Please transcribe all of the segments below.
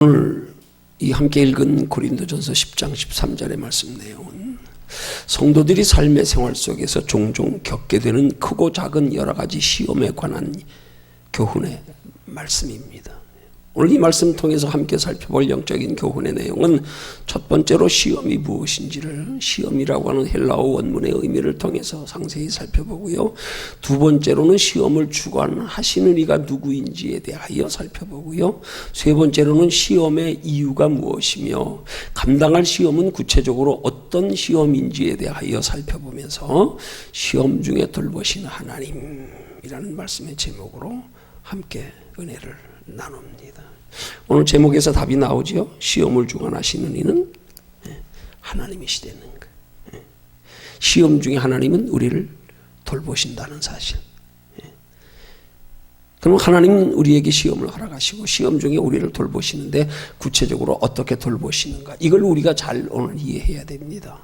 오늘 이 함께 읽은 고린도전서 10장 13절의 말씀 내용은 성도들이 삶의 생활 속에서 종종 겪게 되는 크고 작은 여러 가지 시험에 관한 교훈의 말씀입니다. 오늘 이 말씀 통해서 함께 살펴볼 영적인 교훈의 내용은 첫 번째로 시험이 무엇인지를 시험이라고 하는 헬라어 원문의 의미를 통해서 상세히 살펴보고요. 두 번째로는 시험을 주관하시는 이가 누구인지에 대하여 살펴보고요. 세 번째로는 시험의 이유가 무엇이며 감당할 시험은 구체적으로 어떤 시험인지에 대하여 살펴보면서 시험 중에 돌보시는 하나님이라는 말씀의 제목으로 함께 은혜를 나눕니다. 오늘 제목에서 답이 나오죠. 시험을 주관하시는 이는 하나님이시다는 거. 시험 중에 하나님은 우리를 돌보신다는 사실. 그럼 하나님은 우리에게 시험을 허락하시고 시험 중에 우리를 돌보시는데 구체적으로 어떻게 돌보시는가, 이걸 우리가 잘 오늘 이해해야 됩니다.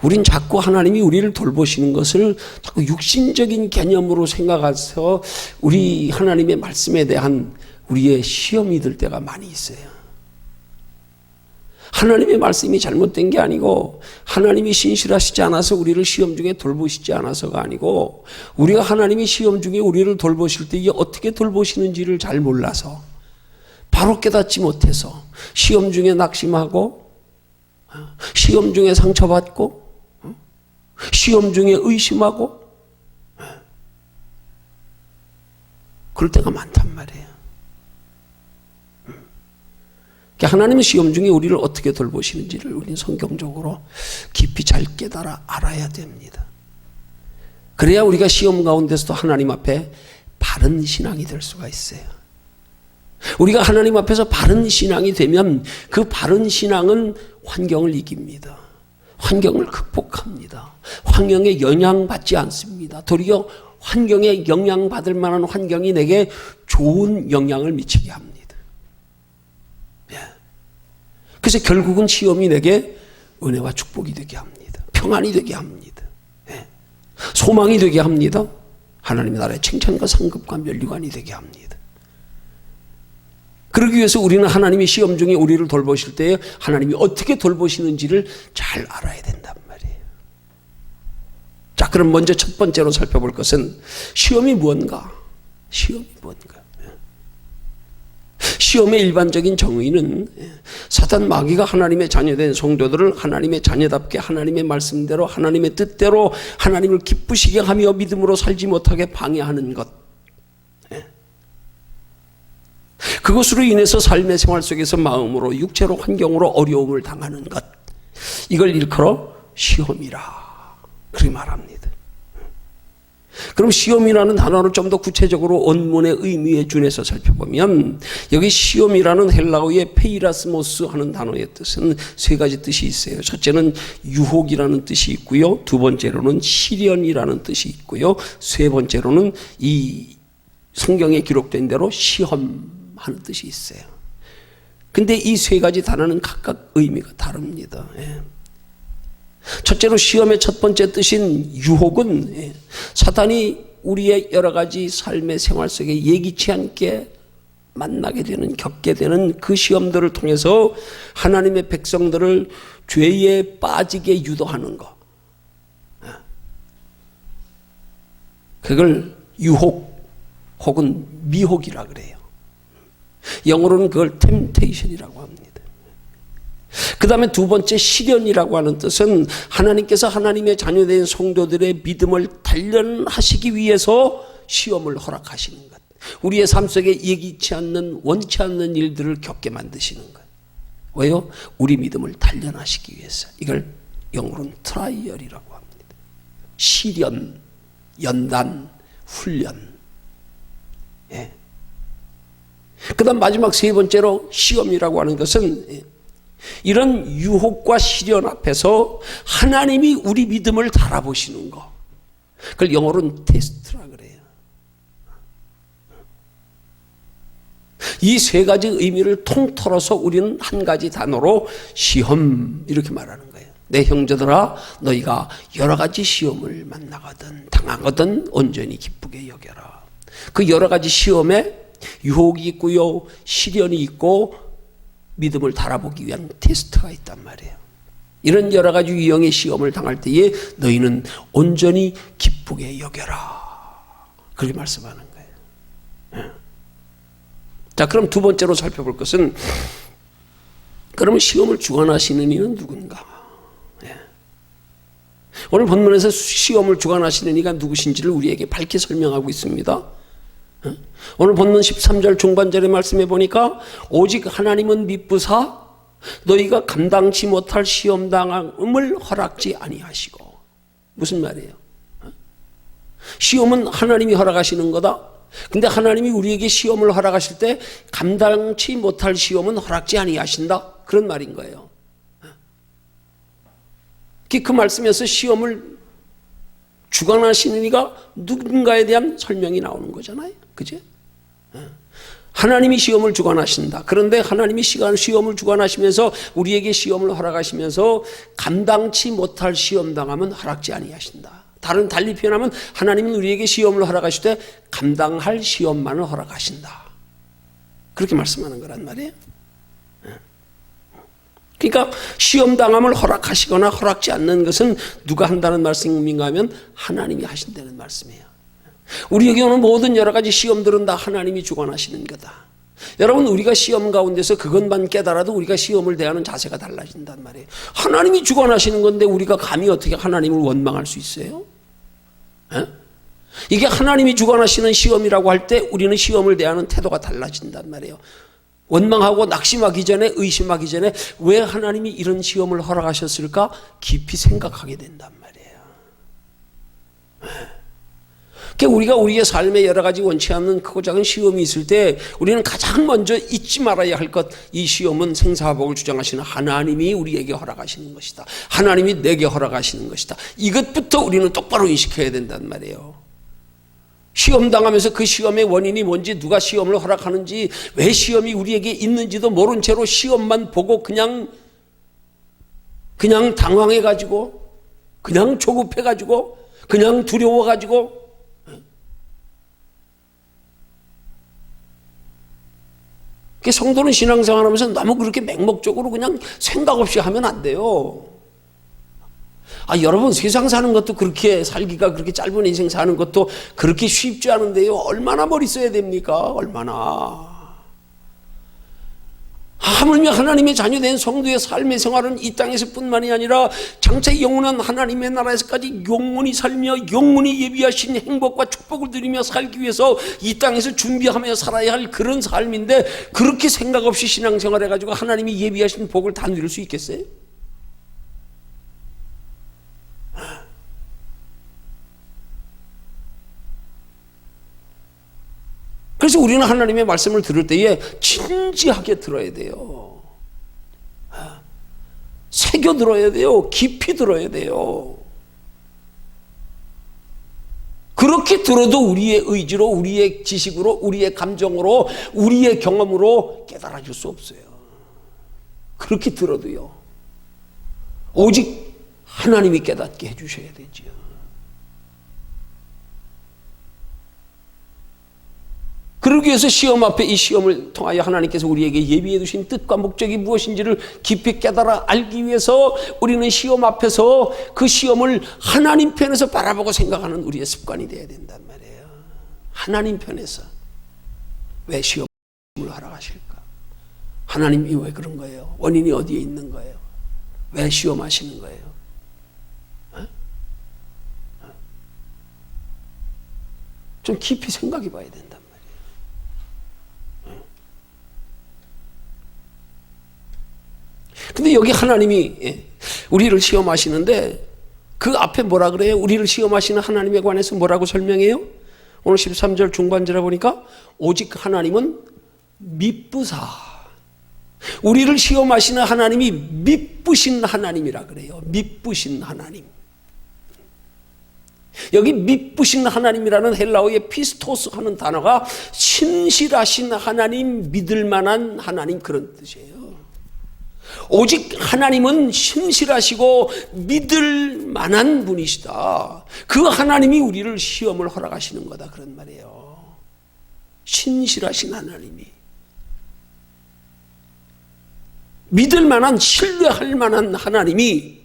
우린 자꾸 하나님이 우리를 돌보시는 것을 자꾸 육신적인 개념으로 생각해서 우리 하나님의 말씀에 대한 우리의 시험이 들 때가 많이 있어요. 하나님의 말씀이 잘못된 게 아니고 하나님이 신실하시지 않아서 우리를 시험 중에 돌보시지 않아서가 아니고 우리가 하나님이 시험 중에 우리를 돌보실 때 이게 어떻게 돌보시는지를 잘 몰라서 바로 깨닫지 못해서 시험 중에 낙심하고 시험 중에 상처받고 시험 중에 의심하고 그럴 때가 많단 말이에요. 하나님은 시험 중에 우리를 어떻게 돌보시는지를 우리는 성경적으로 깊이 잘 깨달아 알아야 됩니다. 그래야 우리가 시험 가운데서도 하나님 앞에 바른 신앙이 될 수가 있어요. 우리가 하나님 앞에서 바른 신앙이 되면 그 바른 신앙은 환경을 이깁니다. 환경을 극복합니다. 환경에 영향받지 않습니다. 도리어 환경에 영향받을 만한 환경이 내게 좋은 영향을 미치게 합니다. 그래서 결국은 시험이 내게 은혜와 축복이 되게 합니다. 평안이 되게 합니다. 소망이 되게 합니다. 하나님의 나라의 칭찬과 상급과 면류관이 되게 합니다. 그러기 위해서 우리는 하나님이 시험 중에 우리를 돌보실 때 하나님이 어떻게 돌보시는지를 잘 알아야 된단 말이에요. 자, 그럼 먼저 첫 번째로 살펴볼 것은 시험이 무언가? 시험이 무언가? 시험의 일반적인 정의는 사탄 마귀가 하나님의 자녀된 성도들을 하나님의 자녀답게 하나님의 말씀대로 하나님의 뜻대로 하나님을 기쁘시게 하며 믿음으로 살지 못하게 방해하는 것, 그것으로 인해서 삶의 생활 속에서 마음으로 육체로 환경으로 어려움을 당하는 것, 이걸 일컬어 시험이라 그렇게 말합니다. 그럼 시험이라는 단어를 좀 더 구체적으로 원문의 의미에 준해서 살펴보면 여기 시험이라는 헬라어의 페이라스모스 하는 단어의 뜻은 세 가지 뜻이 있어요. 첫째는 유혹이라는 뜻이 있고요. 두 번째로는 시련이라는 뜻이 있고요. 세 번째로는 이 성경에 기록된 대로 시험하는 뜻이 있어요. 근데 이 세 가지 단어는 각각 의미가 다릅니다. 첫째로 시험의 첫 번째 뜻인 유혹은 사탄이 우리의 여러 가지 삶의 생활 속에 예기치 않게 만나게 되는, 겪게 되는 그 시험들을 통해서 하나님의 백성들을 죄에 빠지게 유도하는 것, 그걸 유혹 혹은 미혹이라 그래요. 영어로는 그걸 템테이션이라고 합니다. 그 다음에 두 번째 시련이라고 하는 뜻은 하나님께서 하나님의 자녀된 성도들의 믿음을 단련하시기 위해서 시험을 허락하시는 것, 우리의 삶 속에 예기치 않는 원치 않는 일들을 겪게 만드시는 것. 왜요? 우리 믿음을 단련하시기 위해서. 이걸 영어로는 트라이얼이라고 합니다. 시련, 연단, 훈련. 그 다음 마지막 세 번째로 시험이라고 하는 것은 이런 유혹과 시련 앞에서 하나님이 우리 믿음을 달아보시는 거, 그걸 영어로는 테스트라 그래요. 이 세 가지 의미를 통틀어서 우리는 한 가지 단어로 시험 이렇게 말하는 거예요. 내 형제들아, 너희가 여러 가지 시험을 만나거든 당하거든 온전히 기쁘게 여겨라. 그 여러 가지 시험에 유혹이 있고요, 시련이 있고 믿음을 달아보기 위한 테스트가 있단 말이에요. 이런 여러 가지 유형의 시험을 당할 때에 너희는 온전히 기쁘게 여겨라. 그렇게 말씀하는 거예요. 자, 그럼 두 번째로 살펴볼 것은, 그러면 시험을 주관하시는 이는 누군가? 오늘 본문에서 시험을 주관하시는 이가 누구신지를 우리에게 밝게 설명하고 있습니다. 오늘 본문 13절 중반절의 말씀에 보니까 오직 하나님은 미쁘사 너희가 감당치 못할 시험당함을 허락지 아니하시고. 무슨 말이에요? 시험은 하나님이 허락하시는 거다. 근데 하나님이 우리에게 시험을 허락하실 때 감당치 못할 시험은 허락지 아니하신다. 그런 말인 거예요. 그 말씀에서 시험을 주관하시는 이가 누군가에 대한 설명이 나오는 거잖아요. 그죠? 하나님이 시험을 주관하신다. 그런데 하나님이 시험을 주관하시면서 우리에게 시험을 허락하시면서 감당치 못할 시험 당하면 허락지 아니하신다. 달리 표현하면 하나님은 우리에게 시험을 허락하실 때 감당할 시험만을 허락하신다. 그렇게 말씀하는 거란 말이에요. 그러니까 시험당함을 허락하시거나 허락지 않는 것은 누가 한다는 말씀인가 하면 하나님이 하신다는 말씀이에요. 우리에게 오는 모든 여러 가지 시험들은 다 하나님이 주관하시는 거다. 여러분, 우리가 시험 가운데서 그것만 깨달아도 우리가 시험을 대하는 자세가 달라진단 말이에요. 하나님이 주관하시는 건데 우리가 감히 어떻게 하나님을 원망할 수 있어요? 이게 하나님이 주관하시는 시험이라고 할 때 우리는 시험을 대하는 태도가 달라진단 말이에요. 원망하고 낙심하기 전에, 의심하기 전에 왜 하나님이 이런 시험을 허락하셨을까 깊이 생각하게 된단 말이에요. 그러니까 우리가 우리의 삶에 여러 가지 원치 않는 크고 작은 시험이 있을 때 우리는 가장 먼저 잊지 말아야 할 것, 이 시험은 생사복을 주장하시는 하나님이 우리에게 허락하시는 것이다. 하나님이 내게 허락하시는 것이다. 이것부터 우리는 똑바로 인식해야 된단 말이에요. 시험 당하면서 그 시험의 원인이 뭔지, 누가 시험을 허락하는지, 왜 시험이 우리에게 있는지도 모른 채로 시험만 보고 그냥 당황해가지고, 그냥 조급해가지고, 그냥 두려워가지고, 성도는 신앙생활하면서 너무 그렇게 맹목적으로 그냥 생각 없이 하면 안 돼요. 여러분, 세상 사는 것도 그렇게, 살기가 그렇게 짧은 인생 사는 것도 그렇게 쉽지 않은데요. 얼마나 머리 써야 됩니까? 얼마나. 하물며 하나님의 자녀된 성도의 삶의 생활은 이 땅에서 뿐만이 아니라 장차 영원한 하나님의 나라에서까지 영원히 살며 영원히 예비하신 행복과 축복을 누리며 살기 위해서 이 땅에서 준비하며 살아야 할 그런 삶인데, 그렇게 생각 없이 신앙생활 해가지고 하나님이 예비하신 복을 다 누릴 수 있겠어요? 그래서 우리는 하나님의 말씀을 들을 때에 진지하게 들어야 돼요. 새겨 들어야 돼요. 깊이 들어야 돼요. 그렇게 들어도 우리의 의지로, 우리의 지식으로, 우리의 감정으로, 우리의 경험으로 깨달아질 수 없어요. 그렇게 들어도요. 오직 하나님이 깨닫게 해주셔야 되죠. 그러기 위해서 시험 앞에, 이 시험을 통하여 하나님께서 우리에게 예비해 두신 뜻과 목적이 무엇인지를 깊이 깨달아 알기 위해서 우리는 시험 앞에서 그 시험을 하나님 편에서 바라보고 생각하는 우리의 습관이 되어야 된단 말이에요. 하나님 편에서. 왜 시험을 허락하실까? 하나님이 왜 그런 거예요? 원인이 어디에 있는 거예요? 왜 시험하시는 거예요? 좀 깊이 생각해 봐야 된단 말이에요. 근데 여기 하나님이 우리를 시험하시는데 그 앞에 뭐라 그래요? 우리를 시험하시는 하나님에 관해서 뭐라고 설명해요? 오늘 13절 중반절에 보니까 오직 하나님은 미쁘사. 우리를 시험하시는 하나님이 미쁘신 하나님이라 그래요. 미쁘신 하나님. 여기 미쁘신 하나님이라는 헬라어의 피스토스 하는 단어가 신실하신 하나님, 믿을 만한 하나님, 그런 뜻이에요. 오직 하나님은 신실하시고 믿을 만한 분이시다. 그 하나님이 우리를 시험을 허락하시는 거다, 그런 말이에요. 신실하신 하나님이. 믿을 만한, 신뢰할 만한 하나님이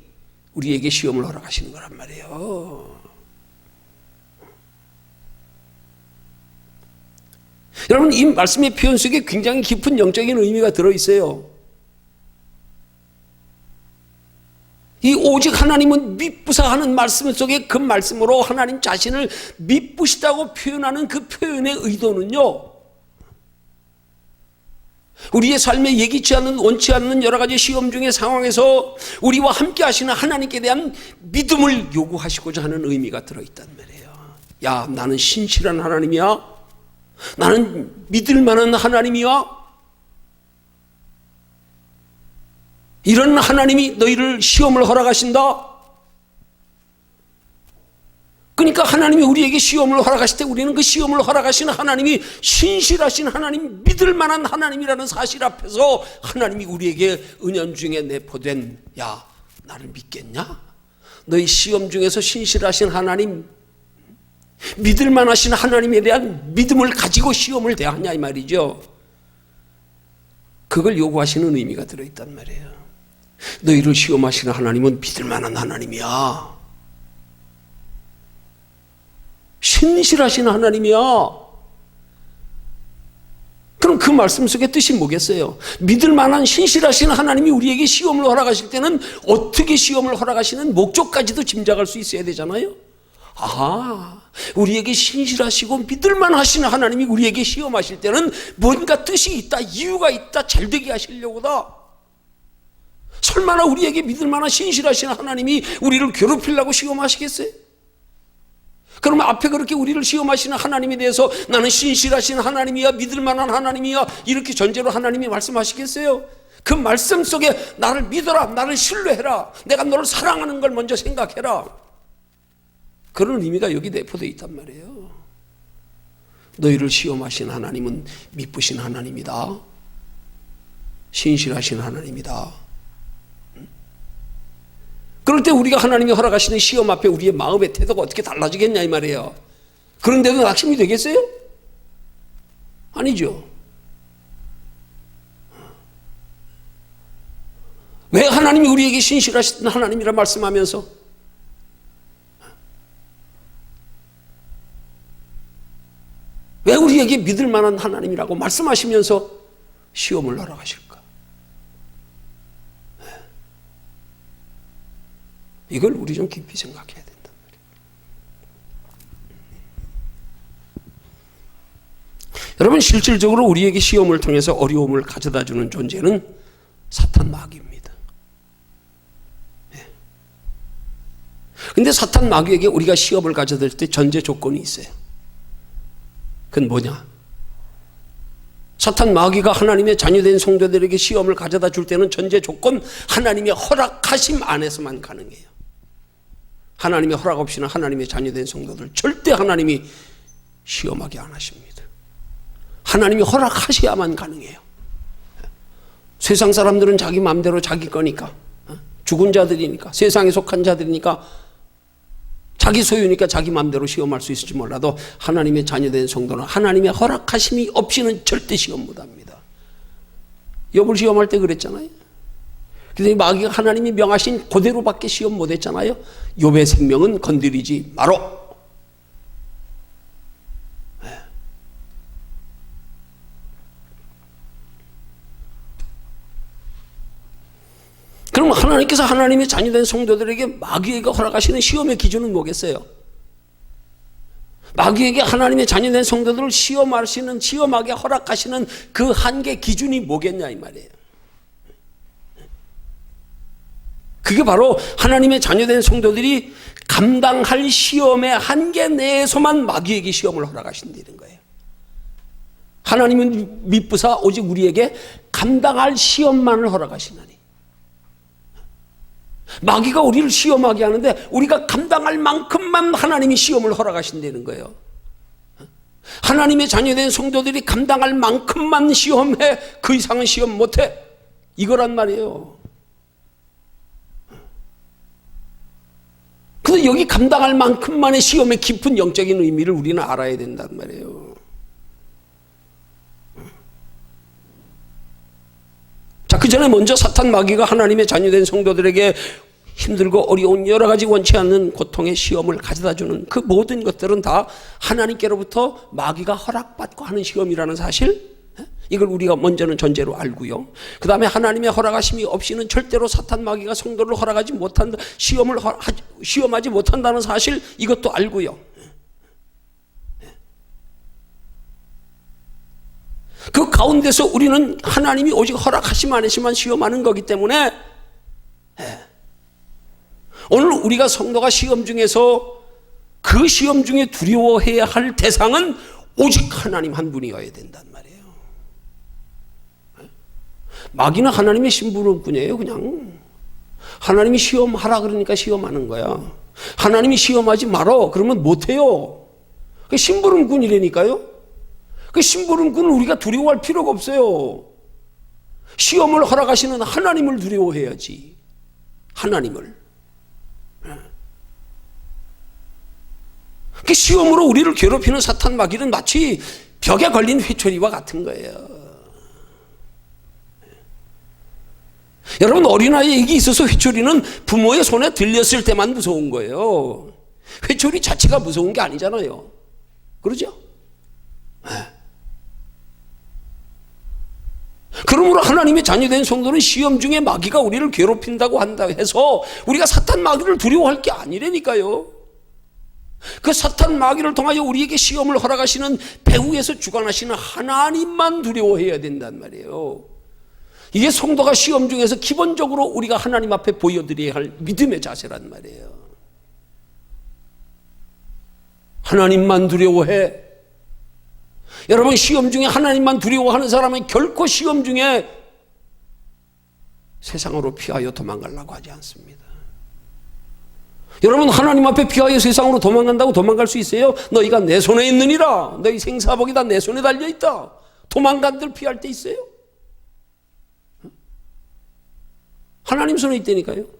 우리에게 시험을 허락하시는 거란 말이에요. 여러분, 이 말씀의 표현 속에 굉장히 깊은 영적인 의미가 들어있어요. 이 오직 하나님은 미쁘사 하는 말씀 속에 그 말씀으로 하나님 자신을 미쁘시다고 표현하는 그 표현의 의도는요, 우리의 삶에 예기치 않는, 원치 않는 여러 가지 시험 중의 상황에서 우리와 함께 하시는 하나님께 대한 믿음을 요구하시고자 하는 의미가 들어있단 말이에요. 야, 나는 신실한 하나님이야. 나는 믿을 만한 하나님이야. 이런 하나님이 너희를 시험을 허락하신다. 그러니까 하나님이 우리에게 시험을 허락하실 때 우리는 그 시험을 허락하시는 하나님이 신실하신 하나님, 믿을 만한 하나님이라는 사실 앞에서 하나님이 우리에게 은연중에 내포된, 야, 나를 믿겠냐? 너희 시험 중에서 신실하신 하나님, 믿을 만하신 하나님에 대한 믿음을 가지고 시험을 대하냐 이 말이죠. 그걸 요구하시는 의미가 들어있단 말이에요. 너희를 시험하시는 하나님은 믿을 만한 하나님이야. 신실하신 하나님이야. 그럼 그 말씀 속의 뜻이 뭐겠어요? 믿을 만한 신실하신 하나님이 우리에게 시험을 허락하실 때는 어떻게 시험을 허락하시는 목적까지도 짐작할 수 있어야 되잖아요. 아, 우리에게 신실하시고 믿을만 하시는 하나님이 우리에게 시험하실 때는 뭔가 뜻이 있다, 이유가 있다, 잘되게 하시려고다. 설마나 우리에게 믿을만한 신실하신 하나님이 우리를 괴롭히려고 시험하시겠어요? 그러면 앞에 그렇게 우리를 시험하시는 하나님에 대해서 나는 신실하신 하나님이야, 믿을만한 하나님이야, 이렇게 전제로 하나님이 말씀하시겠어요? 그 말씀 속에 나를 믿어라, 나를 신뢰해라, 내가 너를 사랑하는 걸 먼저 생각해라, 그런 의미가 여기 내포되어 있단 말이에요. 너희를 시험하신 하나님은 미쁘신 하나님이다, 신실하신 하나님이다. 그럴 때 우리가 하나님이 허락하시는 시험 앞에 우리의 마음의 태도가 어떻게 달라지겠냐 이 말이에요. 그런데도 낙심이 되겠어요? 아니죠. 왜 하나님이 우리에게 신실하신 하나님이라 말씀하면서 왜 우리에게 믿을 만한 하나님이라고 말씀하시면서 시험을 허락하실까? 이걸 우리 좀 깊이 생각해야 된단 말이에요. 여러분, 실질적으로 우리에게 시험을 통해서 어려움을 가져다 주는 존재는 사탄 마귀입니다. 그런데 사탄 마귀에게 우리가 시험을 가져다 줄 때 전제 조건이 있어요. 그건 뭐냐? 사탄 마귀가 하나님의 자녀된 성도들에게 시험을 가져다 줄 때는 전제 조건, 하나님의 허락하심 안에서만 가능해요. 하나님의 허락 없이는 하나님의 자녀된 성도들 절대 하나님이 시험하게 안 하십니다. 하나님이 허락하셔야만 가능해요. 세상 사람들은 자기 마음대로 자기 거니까, 죽은 자들이니까, 세상에 속한 자들이니까, 자기 소유니까 자기 마음대로 시험할 수 있을지 몰라도 하나님의 자녀된 성도는 하나님의 허락하심이 없이는 절대 시험 못합니다. 욥을 시험할 때 그랬잖아요. 근데 마귀가 하나님이 명하신 그대로밖에 시험 못했잖아요. 욥의 생명은 건드리지 마로. 그럼 하나님께서 하나님의 자녀된 성도들에게 마귀에게 허락하시는 시험의 기준은 뭐겠어요? 마귀에게 하나님의 자녀된 성도들을 시험하게 허락하시는 그 한계 기준이 뭐겠냐 이 말이에요. 그게 바로 하나님의 자녀된 성도들이 감당할 시험의 한계 내에서만 마귀에게 시험을 허락하신다는 거예요. 하나님은 미쁘사 오직 우리에게 감당할 시험만을 허락하시나니. 마귀가 우리를 시험하게 하는데 우리가 감당할 만큼만 하나님이 시험을 허락하신다는 거예요. 하나님의 자녀된 성도들이 감당할 만큼만 시험해, 그 이상은 시험 못해, 이거란 말이에요. 그래서 여기 감당할 만큼만의 시험의 깊은 영적인 의미를 우리는 알아야 된단 말이에요. 자, 그 그 전에 먼저 사탄 마귀가 하나님의 자녀된 성도들에게 힘들고 어려운 여러 가지 원치 않는 고통의 시험을 가져다 주는 그 모든 것들은 다 하나님께로부터 마귀가 허락받고 하는 시험이라는 사실, 이걸 우리가 먼저는 전제로 알고요. 그 다음에 하나님의 허락하심이 없이는 절대로 사탄 마귀가 성도를 허락하지 못한다, 시험하지 못한다는 사실, 이것도 알고요. 그 가운데서 우리는 하나님이 오직 허락하심 안에서만 시험하는 거기 때문에, 오늘 우리가 성도가 시험 중에서 그 시험 중에 두려워해야 할 대상은 오직 하나님 한 분이어야 된단 말이에요. 마귀는 하나님의 심부름꾼이에요. 그냥 하나님이 시험하라 그러니까 시험하는 거야. 하나님이 시험하지 말어 그러면 못해요. 그 심부름꾼이라니까요. 그 심부름꾼은 우리가 두려워할 필요가 없어요. 시험을 허락하시는 하나님을 두려워해야지. 하나님을. 그 시험으로 우리를 괴롭히는 사탄 마귀는 마치 벽에 걸린 회초리와 같은 거예요. 여러분, 어린아이에게 있어서 회초리는 부모의 손에 들렸을 때만 무서운 거예요. 회초리 자체가 무서운 게 아니잖아요. 그러죠? 그러므로 하나님의 자녀된 성도는 시험 중에 마귀가 우리를 괴롭힌다고 한다 해서 우리가 사탄 마귀를 두려워할 게 아니라니까요. 그 사탄 마귀를 통하여 우리에게 시험을 허락하시는 배후에서 주관하시는 하나님만 두려워해야 된단 말이에요. 이게 성도가 시험 중에서 기본적으로 우리가 하나님 앞에 보여드려야 할 믿음의 자세란 말이에요. 하나님만 두려워해. 여러분, 시험 중에 하나님만 두려워하는 사람은 결코 시험 중에 세상으로 피하여 도망가려고 하지 않습니다. 여러분, 하나님 앞에 피하여 세상으로 도망간다고 도망갈 수 있어요? 너희가 내 손에 있느니라. 너희 생사복이 다 내 손에 달려있다. 도망간들 피할 때 있어요? 하나님 손에 있다니까요.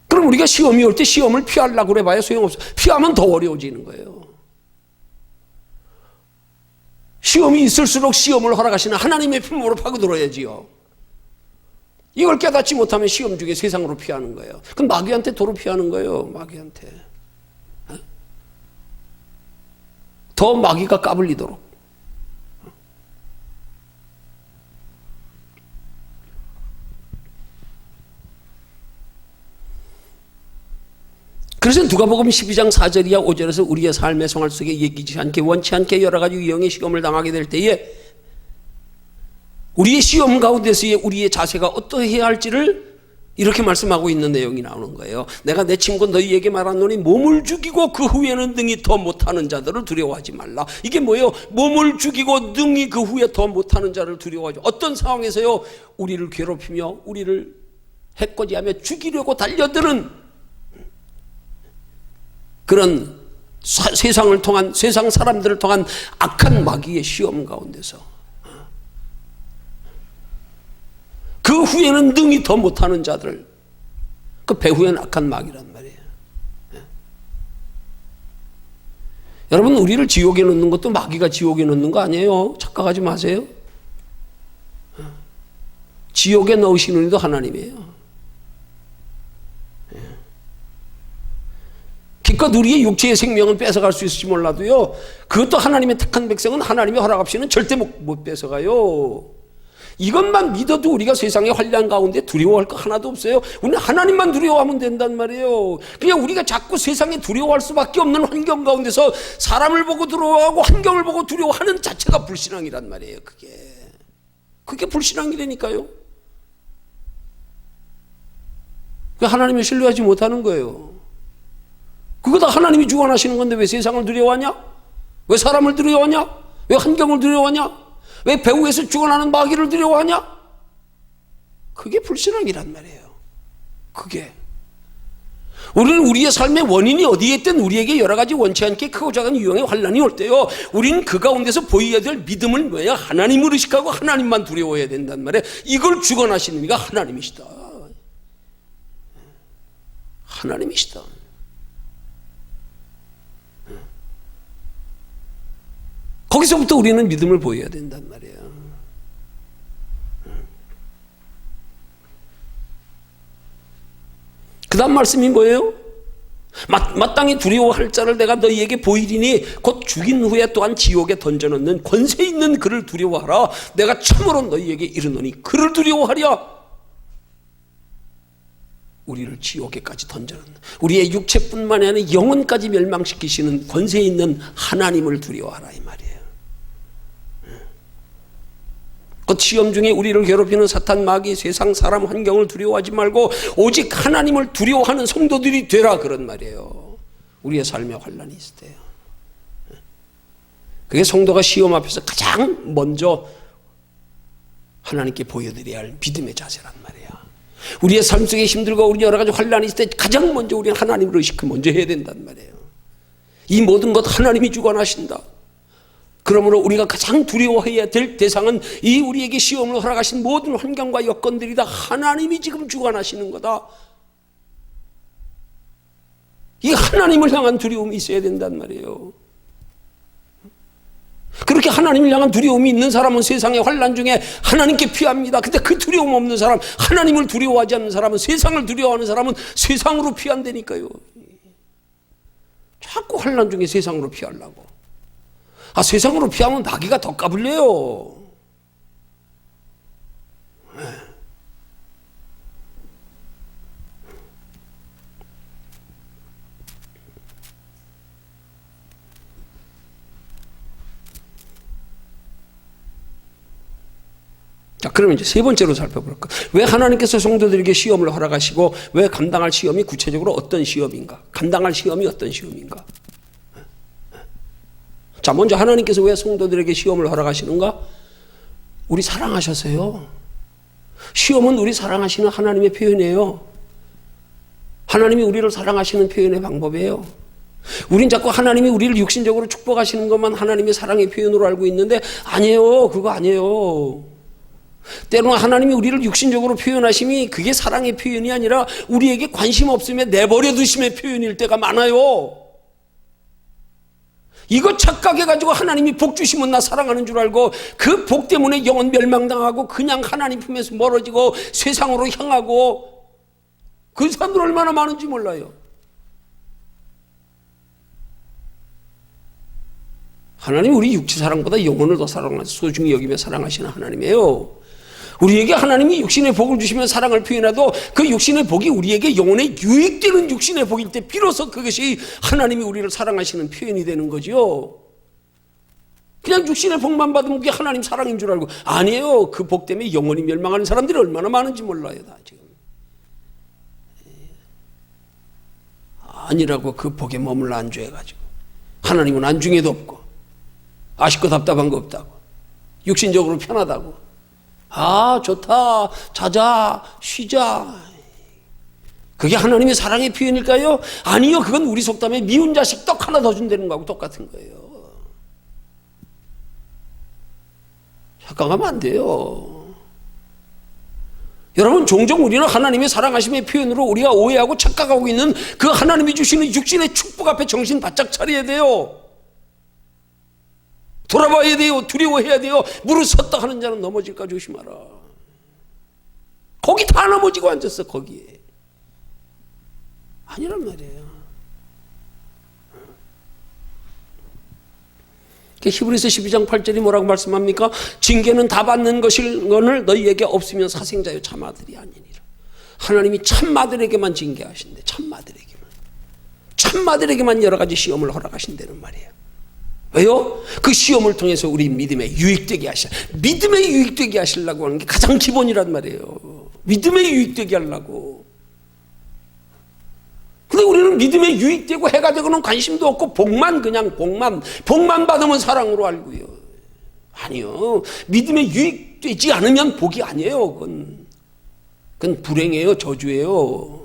그럼 우리가 시험이 올 때 시험을 피하려고 그래봐야 소용없어. 피하면 더 어려워지는 거예요. 시험이 있을수록 시험을 허락하시는 하나님의 품으로 파고들어야지요. 이걸 깨닫지 못하면 시험 중에 세상으로 피하는 거예요. 그럼 마귀한테 도로 피하는 거예요. 마귀한테. 더 마귀가 까불리도록. 그래서 누가복음 12장 4절이야 5절에서 우리의 삶의 생활 속에 예기치 않게 원치 않게 여러 가지 유형의 시험을 당하게 될 때에 우리의 시험 가운데서의 우리의 자세가 어떠해야 할지를 이렇게 말씀하고 있는 내용이 나오는 거예요. 내가 내 친구 너희에게 말하노니 몸을 죽이고 그 후에는 능히 더 못하는 자들을 두려워하지 말라. 이게 뭐예요? 몸을 죽이고 능히 그 후에 더 못하는 자를 두려워하지. 어떤 상황에서요? 우리를 괴롭히며 우리를 해코지하며 죽이려고 달려드는 그런 세상을 통한, 세상 사람들을 통한 악한 마귀의 시험 가운데서 그 후에는 능히 더 못하는 자들, 그 배후에는 악한 마귀란 말이에요. 여러분, 우리를 지옥에 넣는 것도 마귀가 지옥에 넣는 거 아니에요. 착각하지 마세요. 지옥에 넣으시는 이도 하나님이에요. 기껏 우리의 육체의 생명은 뺏어갈 수 있을지 몰라도요, 그것도 하나님의 택한 백성은 하나님의 허락 없이는 절대 못 뺏어가요. 이것만 믿어도 우리가 세상의 환난 가운데 두려워할 거 하나도 없어요. 우리는 하나님만 두려워하면 된단 말이에요. 그냥 우리가 자꾸 세상에 두려워할 수밖에 없는 환경 가운데서 사람을 보고 두려워하고 환경을 보고 두려워하는 자체가 불신앙이란 말이에요. 그게 불신앙이라니까요. 그게 하나님을 신뢰하지 못하는 거예요. 그거 다 하나님이 주관하시는 건데 왜 세상을 두려워하냐? 왜 사람을 두려워하냐? 왜 환경을 두려워하냐? 왜 배후에서 주관하는 마귀를 두려워하냐? 그게 불신앙이란 말이에요. 그게. 우리는 우리의 삶의 원인이 어디에 있든 우리에게 여러 가지 원치 않게 크고 작은 유형의 환난이 올 때요, 우리는 그 가운데서 보여야 될 믿음을 뭐야? 하나님을 의식하고 하나님만 두려워해야 된단 말이에요. 이걸 주관하시는 이가 하나님이시다. 하나님이시다. 거기서부터 우리는 믿음을 보여야 된단 말이에요. 다음 말씀이 뭐예요? 마땅히 두려워할 자를 내가 너희에게 보이리니 곧 죽인 후에 또한 지옥에 던져넣는 권세 있는 그를 두려워하라. 내가 참으로 너희에게 이르노니 그를 두려워하랴. 우리를 지옥에까지 던져넣는, 우리의 육체뿐만이 아니라 영혼까지 멸망시키시는 권세 있는 하나님을 두려워하라 이 말이에요. 그 시험 중에 우리를 괴롭히는 사탄, 마귀, 세상, 사람, 환경을 두려워하지 말고 오직 하나님을 두려워하는 성도들이 되라 그런 말이에요. 우리의 삶에 환난이 있을 때요. 그게 성도가 시험 앞에서 가장 먼저 하나님께 보여드려야 할 믿음의 자세란 말이에요. 우리의 삶 속에 힘들고 우리 여러 가지 환난이 있을 때 가장 먼저 우리는 하나님을 의식 먼저 해야 된단 말이에요. 이 모든 것 하나님이 주관하신다. 그러므로 우리가 가장 두려워해야 될 대상은 이 우리에게 시험을 허락하신 모든 환경과 여건들이 다 하나님이 지금 주관하시는 거다. 이 하나님을 향한 두려움이 있어야 된단 말이에요. 그렇게 하나님을 향한 두려움이 있는 사람은 세상의 환난 중에 하나님께 피합니다. 근데 그 두려움 없는 사람, 하나님을 두려워하지 않는 사람은, 세상을 두려워하는 사람은 세상으로 피한다니까요. 자꾸 환난 중에 세상으로 피하려고. 세상으로 피하면 나귀가 더 까불려요. 자, 그러면 이제 세 번째로 살펴볼까? 왜 하나님께서 성도들에게 시험을 허락하시고 왜 감당할 시험이 구체적으로 어떤 시험인가? 감당할 시험이 어떤 시험인가? 자, 먼저 하나님께서 왜 성도들에게 시험을 허락하시는가? 우리 사랑하셔서요. 시험은 우리 사랑하시는 하나님의 표현이에요. 하나님이 우리를 사랑하시는 표현의 방법이에요. 우린 자꾸 하나님이 우리를 육신적으로 축복하시는 것만 하나님의 사랑의 표현으로 알고 있는데 아니에요. 그거 아니에요. 때로는 하나님이 우리를 육신적으로 표현하심이 그게 사랑의 표현이 아니라 우리에게 관심 없음에 내버려 두심의 표현일 때가 많아요. 이거 착각해가지고 하나님이 복 주시면 나 사랑하는 줄 알고 그 복 때문에 영혼 멸망당하고 그냥 하나님 품에서 멀어지고 세상으로 향하고 그 사람들 얼마나 많은지 몰라요. 하나님이 우리 육체 사랑보다 영혼을 더 소중히 여기며 사랑하시는 하나님이에요. 우리에게 하나님이 육신의 복을 주시면 사랑을 표현해도 그 육신의 복이 우리에게 영혼에 유익되는 육신의 복일 때 비로소 그것이 하나님이 우리를 사랑하시는 표현이 되는 거죠. 그냥 육신의 복만 받으면 그게 하나님 사랑인 줄 알고 아니에요. 그 복 때문에 영혼이 멸망하는 사람들이 얼마나 많은지 몰라요. 다 지금 아니라고 그 복에 머물러 안주해가지고 하나님은 안중에도 없고 아쉽고 답답한 거 없다고 육신적으로 편하다고 좋다 자자 쉬자 그게 하나님의 사랑의 표현일까요? 아니요. 그건 우리 속담에 미운 자식 떡 하나 더 준다는 거하고 똑같은 거예요. 착각하면 안 돼요. 여러분 종종 우리는 하나님의 사랑하심의 표현으로 우리가 오해하고 착각하고 있는 그 하나님이 주시는 육신의 축복 앞에 정신 바짝 차려야 돼요. 돌아봐야 돼요. 두려워해야 돼요. 무릎 섰다 하는 자는 넘어질까 조심하라. 거기 다 넘어지고 앉았어. 거기에 아니란 말이에요. 히브리서 12장 8절이 뭐라고 말씀합니까? 징계는 다 받는 것을 너희에게 없으면 사생자여 참아들이 아니니라. 하나님이 참마들에게만 징계하신대. 참마들에게만 여러 가지 시험을 허락하신다는 말이에요. 왜요? 그 시험을 통해서 우리 믿음에 유익되게 믿음에 유익되게 하시려고 하는 게 가장 기본이란 말이에요. 믿음에 유익되게 하려고. 근데 우리는 믿음에 유익되고 해가 되고는 관심도 없고 복만 받으면 사랑으로 알고요. 아니요. 믿음에 유익되지 않으면 복이 아니에요. 그건 불행이에요. 저주예요.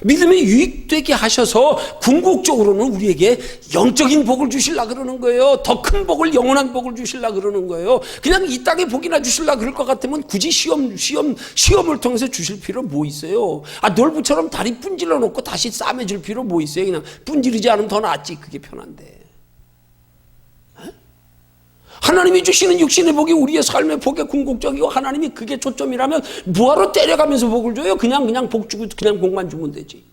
믿음에 유익되게 하셔서 궁극적으로는 우리에게 영적인 복을 주시려고 그러는 거예요. 더 큰 복을, 영원한 복을 주시려고 그러는 거예요. 그냥 이 땅의 복이나 주시려고 그럴 것 같으면 굳이 시험을 통해서 주실 필요 뭐 있어요? 놀부처럼 다리 분질러 놓고 다시 싸매줄 필요 뭐 있어요? 그냥 분지르지 않으면 더 낫지. 그게 편한데. 하나님이 주시는 육신의 복이 우리의 삶의 복에 궁극적이고 하나님이 그게 초점이라면 뭐하러 때려가면서 복을 줘요? 그냥 복 주고 그냥 복만 주면 되지.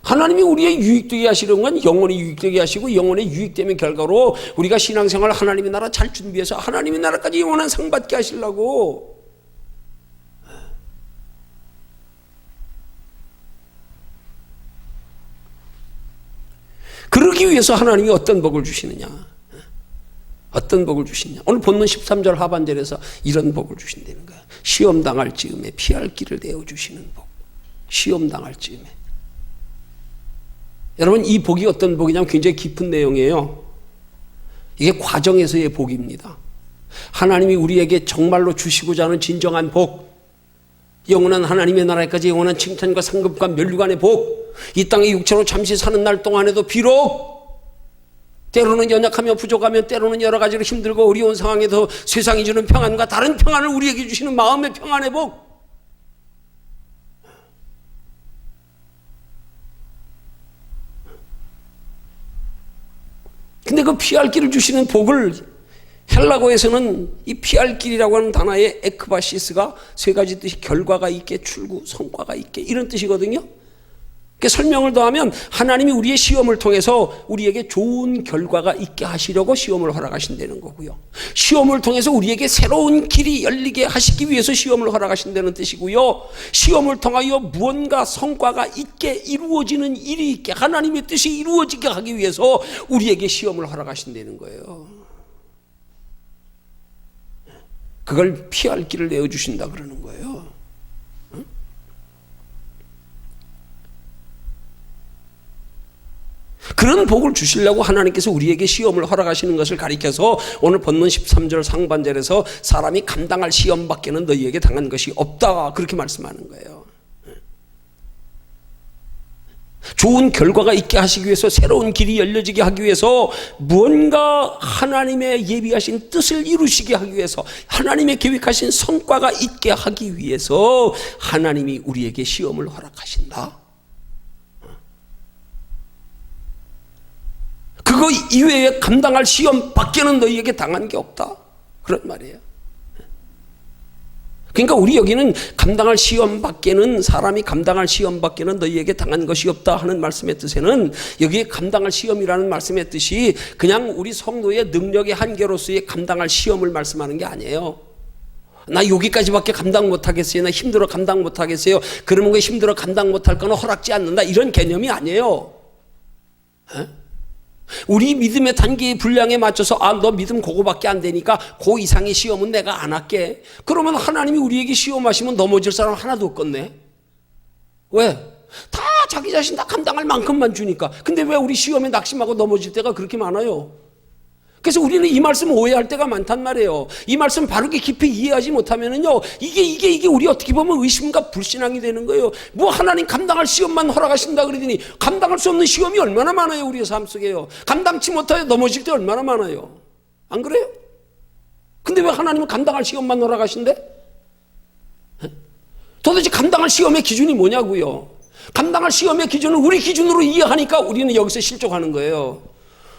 하나님이 우리의 유익되게 하시는 건 영혼이 유익되게 하시고 영혼의 유익되면 결과로 우리가 신앙생활 하나님의 나라 잘 준비해서 하나님의 나라까지 영원한 상 받게 하시려고. 그러기 위해서 하나님이 어떤 복을 주시느냐? 어떤 복을 주시냐? 오늘 본문 13절 하반절에서 이런 복을 주신다는 거야. 시험 당할 즈음에 피할 길을 내어 주시는 복. 시험 당할 즈음에. 여러분, 이 복이 어떤 복이냐면 굉장히 깊은 내용이에요. 이게 과정에서의 복입니다. 하나님이 우리에게 정말로 주시고자 하는 진정한 복, 영원한 하나님의 나라에까지 영원한 칭찬과 상급과 면류관의 복, 이 땅에 육체로 잠시 사는 날 동안에도 비록 때로는 연약하며 부족하며 때로는 여러 가지로 힘들고 어려운 상황에도 세상이 주는 평안과 다른 평안을 우리에게 주시는 마음의 평안의 복. 근데 그 피할 길을 주시는 복을 헬라어에서는 이 피할 길이라고 하는 단어의 에크바시스가 세 가지 뜻이 결과가 있게, 출구, 성과가 있게 이런 뜻이거든요. 그 설명을 더하면 하나님이 우리의 시험을 통해서 우리에게 좋은 결과가 있게 하시려고 시험을 허락하신다는 거고요. 시험을 통해서 우리에게 새로운 길이 열리게 하시기 위해서 시험을 허락하신다는 뜻이고요. 시험을 통하여 무언가 성과가 있게 이루어지는 일이 있게 하나님의 뜻이 이루어지게 하기 위해서 우리에게 시험을 허락하신다는 거예요. 그걸 피할 길을 내어주신다 그러는 거예요. 그런 복을 주시려고 하나님께서 우리에게 시험을 허락하시는 것을 가리켜서 오늘 본문 13절 상반절에서 사람이 감당할 시험 밖에는 너희에게 당한 것이 없다 그렇게 말씀하는 거예요. 좋은 결과가 있게 하시기 위해서, 새로운 길이 열려지게 하기 위해서, 무언가 하나님의 예비하신 뜻을 이루시게 하기 위해서, 하나님의 계획하신 성과가 있게 하기 위해서 하나님이 우리에게 시험을 허락하신다. 그거 이외에 감당할 시험 밖에는 너희에게 당한 게 없다 그런 말이에요. 그러니까 우리 여기는 감당할 시험 밖에는, 사람이 감당할 시험 밖에는 너희에게 당한 것이 없다 하는 말씀의 뜻에는, 여기에 감당할 시험이라는 말씀의 뜻이 그냥 우리 성도의 능력의 한계로서의 감당할 시험을 말씀하는 게 아니에요. 나 여기까지밖에 감당 못하겠어요, 나 힘들어 감당 못하겠어요, 그러면 그 힘들어 감당 못할 거는 허락지 않는다 이런 개념이 아니에요. 우리 믿음의 단계의 분량에 맞춰서 너 믿음 그거밖에 안 되니까 그 이상의 시험은 내가 안 할게. 그러면 하나님이 우리에게 시험하시면 넘어질 사람 하나도 없겠네. 왜? 다 자기 자신 다 감당할 만큼만 주니까. 근데 왜 우리 시험에 낙심하고 넘어질 때가 그렇게 많아요? 그래서 우리는 이 말씀 오해할 때가 많단 말이에요. 이 말씀 바르게 깊이 이해하지 못하면은요, 이게 우리 어떻게 보면 의심과 불신앙이 되는 거예요. 뭐 하나님 감당할 시험만 허락하신다 그러더니 감당할 수 없는 시험이 얼마나 많아요, 우리의 삶 속에요. 감당치 못하여 넘어질 때 얼마나 많아요. 안 그래요? 근데 왜 하나님은 감당할 시험만 허락하신대? 도대체 감당할 시험의 기준이 뭐냐고요? 감당할 시험의 기준은 우리 기준으로 이해하니까 우리는 여기서 실족하는 거예요.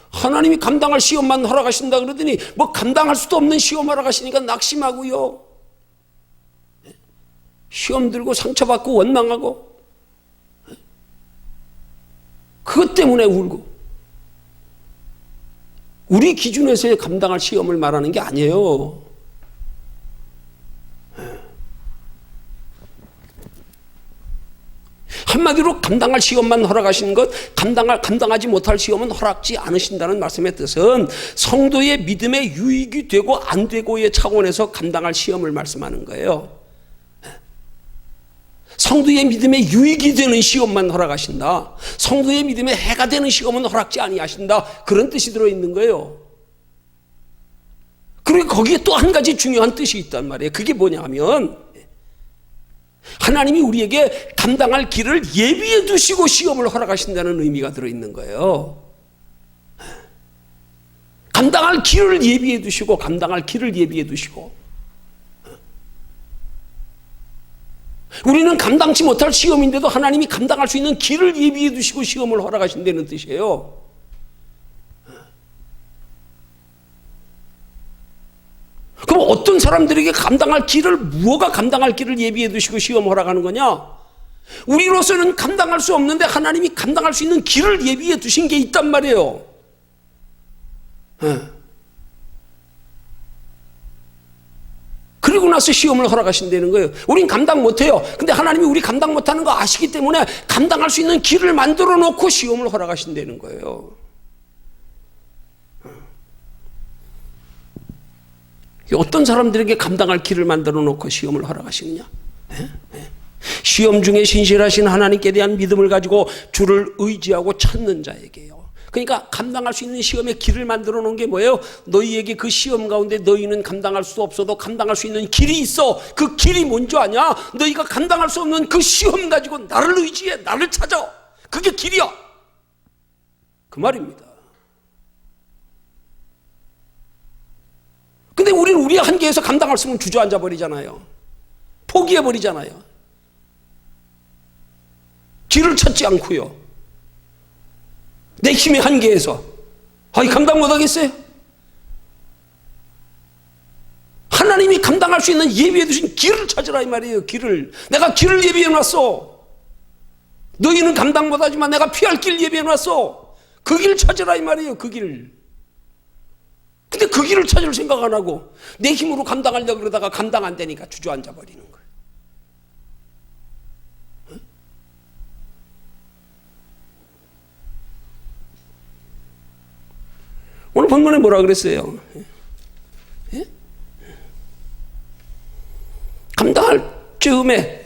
하나님이 감당할 시험만 허락하신다 그러더니 뭐 감당할 수도 없는 시험 허락하시니까 낙심하고요, 시험 들고 상처받고 원망하고 그것 때문에 울고, 우리 기준에서의 감당할 시험을 말하는 게 아니에요. 한마디로 감당할 시험만 허락하신 것, 감당하지 못할 시험은 허락지 않으신다는 말씀의 뜻은 성도의 믿음에 유익이 되고 안 되고의 차원에서 감당할 시험을 말씀하는 거예요. 성도의 믿음에 유익이 되는 시험만 허락하신다. 성도의 믿음에 해가 되는 시험은 허락지 아니하신다. 그런 뜻이 들어있는 거예요. 그리고 거기에 또 한 가지 중요한 뜻이 있단 말이에요. 그게 뭐냐 하면, 하나님이 우리에게 감당할 길을 예비해 두시고 시험을 허락하신다는 의미가 들어있는 거예요. 감당할 길을 예비해 두시고, 감당할 길을 예비해 두시고, 우리는 감당치 못할 시험인데도 하나님이 감당할 수 있는 길을 예비해 두시고 시험을 허락하신다는 뜻이에요. 그럼 어떤 사람들에게 감당할 길을, 무엇가 감당할 길을 예비해 두시고 시험 허락하는 거냐? 우리로서는 감당할 수 없는데 하나님이 감당할 수 있는 길을 예비해 두신 게 있단 말이에요. 그리고 나서 시험을 허락하신다는 거예요. 우린 감당 못해요. 근데 하나님이 우리 감당 못하는 거 아시기 때문에 감당할 수 있는 길을 만들어 놓고 시험을 허락하신다는 거예요. 어떤 사람들에게 감당할 길을 만들어 놓고 시험을 허락하시느냐? 시험 중에 신실하신 하나님께 대한 믿음을 가지고 주를 의지하고 찾는 자에게요. 그러니까 감당할 수 있는 시험의 길을 만들어 놓은 게 뭐예요? 너희에게 그 시험 가운데 너희는 감당할 수 없어도 감당할 수 있는 길이 있어. 그 길이 뭔지 아냐? 너희가 감당할 수 없는 그 시험 가지고 나를 의지해, 나를 찾아. 그게 길이야. 그 말입니다. 근데 우리는 우리의 한계에서 감당할 수 없으면 주저앉아 버리잖아요. 포기해 버리잖아요. 길을 찾지 않고요. 내 힘의 한계에서 감당 못하겠어요? 하나님이 감당할 수 있는 예비해 두신 길을 찾으라 이 말이에요. 길을. 내가 길을 예비해 놨어. 너희는 감당 못하지만 내가 피할 길 예비해 놨어. 그 길 찾으라 이 말이에요. 그 길. 근데 그 길을 찾을 생각 안 하고 내 힘으로 감당하려고 그러다가 감당 안 되니까 주저앉아 버리는 거예요. 오늘 본문에 뭐라 그랬어요? 감당할 즈음에,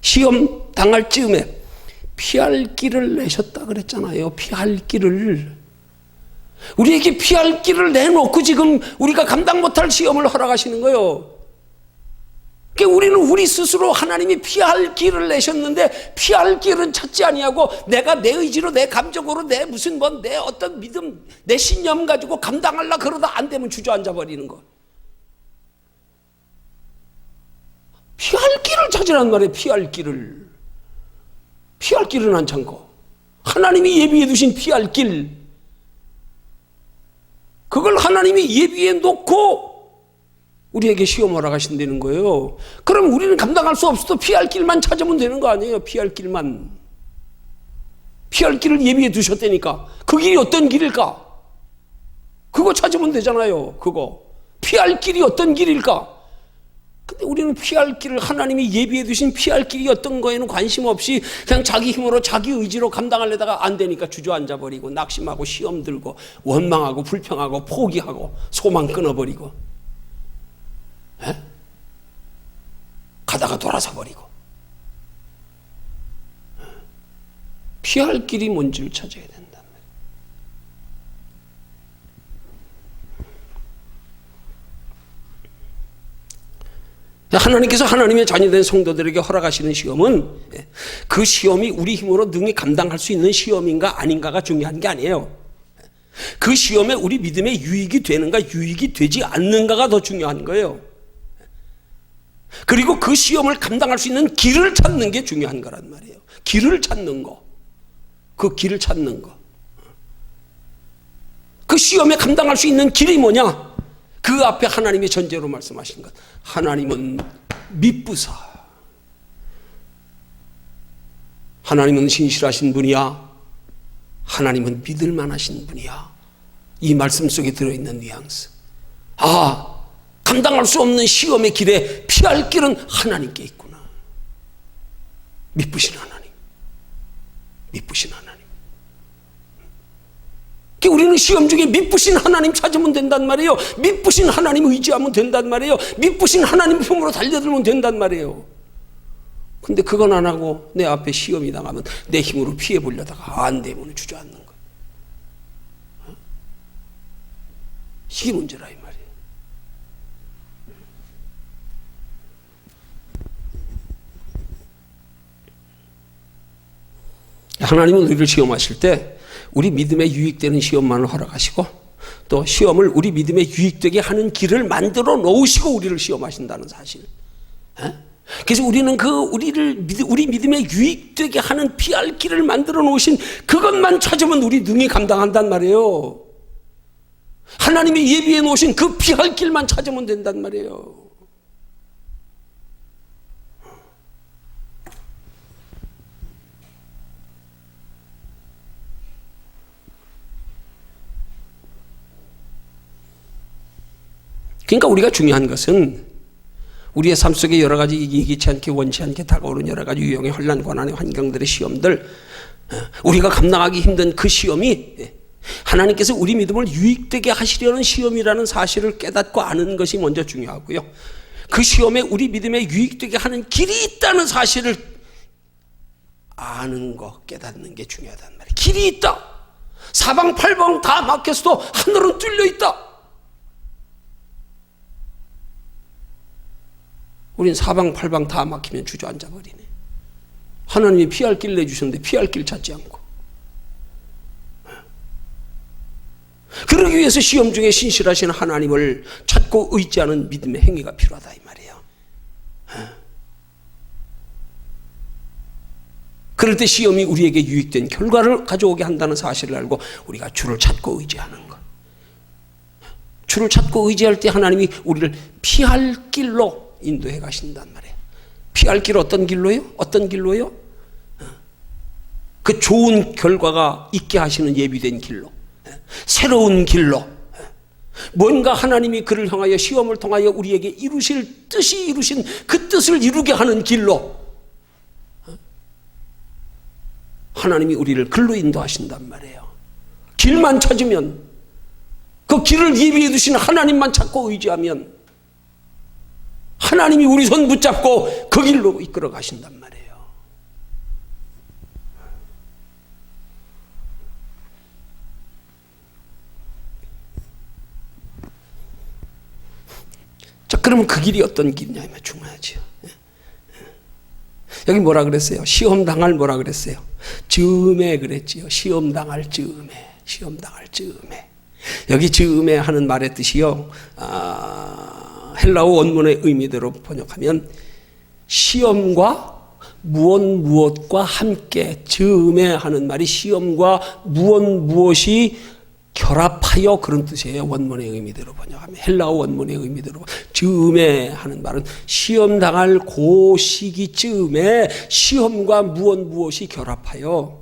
시험 당할 즈음에 피할 길을 내셨다 그랬잖아요. 피할 길을. 우리에게 피할 길을 내놓고 지금 우리가 감당 못할 시험을 허락하시는 거예요. 그러니까 우리는 우리 스스로 하나님이 피할 길을 내셨는데 피할 길은 찾지 아니하고 내가 내 의지로, 내 감정으로, 내 무슨 내 어떤 믿음, 내 신념 가지고 감당하려 그러다 안 되면 주저앉아 버리는 거. 피할 길을 찾으란 말이에요. 피할 길을. 피할 길은 안 참고 하나님이 예비해 두신 피할 길, 그걸 하나님이 예비해 놓고 우리에게 시험 허락하신다는 거예요. 그럼 우리는 감당할 수 없어도 피할 길만 찾으면 되는 거 아니에요. 피할 길만. 피할 길을 예비해 두셨다니까. 그 길이 어떤 길일까? 그거 찾으면 되잖아요. 그거. 피할 길이 어떤 길일까? 근데 우리는 피할 길을, 하나님이 예비해 두신 피할 길이 어떤 거에는 관심 없이 그냥 자기 힘으로, 자기 의지로 감당하려다가 안 되니까 주저앉아 버리고 낙심하고 시험 들고 원망하고 불평하고 포기하고 소망 끊어버리고 가다가 돌아서 버리고. 피할 길이 뭔지를 찾아야 된다. 하나님께서 하나님의 자녀된 성도들에게 허락하시는 시험은 그 시험이 우리 힘으로 능히 감당할 수 있는 시험인가 아닌가가 중요한 게 아니에요. 그 시험에 우리 믿음에 유익이 되는가 유익이 되지 않는가가 더 중요한 거예요. 그리고 그 시험을 감당할 수 있는 길을 찾는 게 중요한 거란 말이에요. 길을 찾는 거. 그 길을 찾는 거. 그 시험에 감당할 수 있는 길이 뭐냐? 그 앞에 하나님의 전제로 말씀하신 것. 하나님은 미쁘사. 하나님은 신실하신 분이야. 하나님은 믿을 만하신 분이야. 이 말씀 속에 들어있는 뉘앙스. 감당할 수 없는 시험의 길에 피할 길은 하나님께 있구나. 미쁘신 하나님. 미쁘신 하나님. 우리는 시험 중에 미쁘신 하나님 찾으면 된단 말이에요. 미쁘신 하나님 의지하면 된단 말이에요. 미쁘신 하나님 품으로 달려들면 된단 말이에요. 근데 그건 안 하고 내 앞에 시험이 당하면 내 힘으로 피해 보려다가 안 되면 주저앉는 거예요. 이게 문제라 이 말이에요. 하나님은 우리를 시험하실 때 우리 믿음에 유익되는 시험만을 허락하시고 또 시험을 우리 믿음에 유익되게 하는 길을 만들어 놓으시고 우리를 시험하신다는 사실. 그래서 우리는 우리 믿음에 유익되게 하는 피할 길을 만들어 놓으신 그것만 찾으면 우리 능히 감당한단 말이에요. 하나님이 예비해 놓으신 그 피할 길만 찾으면 된단 말이에요. 그러니까 우리가 중요한 것은 우리의 삶 속에 여러 가지 예기치 않게 원치 않게 다가오는 여러 가지 유형의 혼란, 고난의 환경들의 시험들, 우리가 감당하기 힘든 그 시험이 하나님께서 우리 믿음을 유익되게 하시려는 시험이라는 사실을 깨닫고 아는 것이 먼저 중요하고요. 그 시험에 우리 믿음에 유익되게 하는 길이 있다는 사실을 아는 거, 깨닫는 게 중요하단 말이에요. 길이 있다. 사방팔방 다 막혔어도 하늘은 뚫려 있다. 우린 사방팔방 다 막히면 주저앉아 버리네. 하나님이 피할 길 내주셨는데 피할 길 찾지 않고. 그러기 위해서 시험 중에 신실하신 하나님을 찾고 의지하는 믿음의 행위가 필요하다 이 말이에요. 그럴 때 시험이 우리에게 유익된 결과를 가져오게 한다는 사실을 알고 우리가 주를 찾고 의지하는 것. 주를 찾고 의지할 때 하나님이 우리를 피할 길로 인도해 가신단 말이에요. 피할 길 어떤 길로요? 어떤 길로요? 그 좋은 결과가 있게 하시는 예비된 길로, 새로운 길로, 뭔가 하나님이 그를 향하여 시험을 통하여 우리에게 이루실 뜻이 이루신 그 뜻을 이루게 하는 길로 하나님이 우리를 글로 인도하신단 말이에요. 길만 찾으면, 그 길을 예비해 두신 하나님만 찾고 의지하면 하나님이 우리 손 붙잡고 그 길로 이끌어 가신단 말이에요. 자, 그러면 그 길이 어떤 길이냐 면 중요하죠. 여기 뭐라 그랬어요? 시험 당할 뭐라 그랬어요? 즈음에 그랬지요. 시험 당할 즈음에, 시험 당할 즈음에. 여기 즈음에 하는 말의 뜻이요. 헬라어 원문의 의미대로 번역하면 시험과 무엇과 함께, 즈음에 하는 말이 시험과 무엇이 결합하여 그런 뜻이에요. 원문의 의미대로 번역하면, 헬라어 원문의 의미대로. 즈음에 하는 말은 시험 당할 그 시기쯤에 시험과 무엇이 결합하여,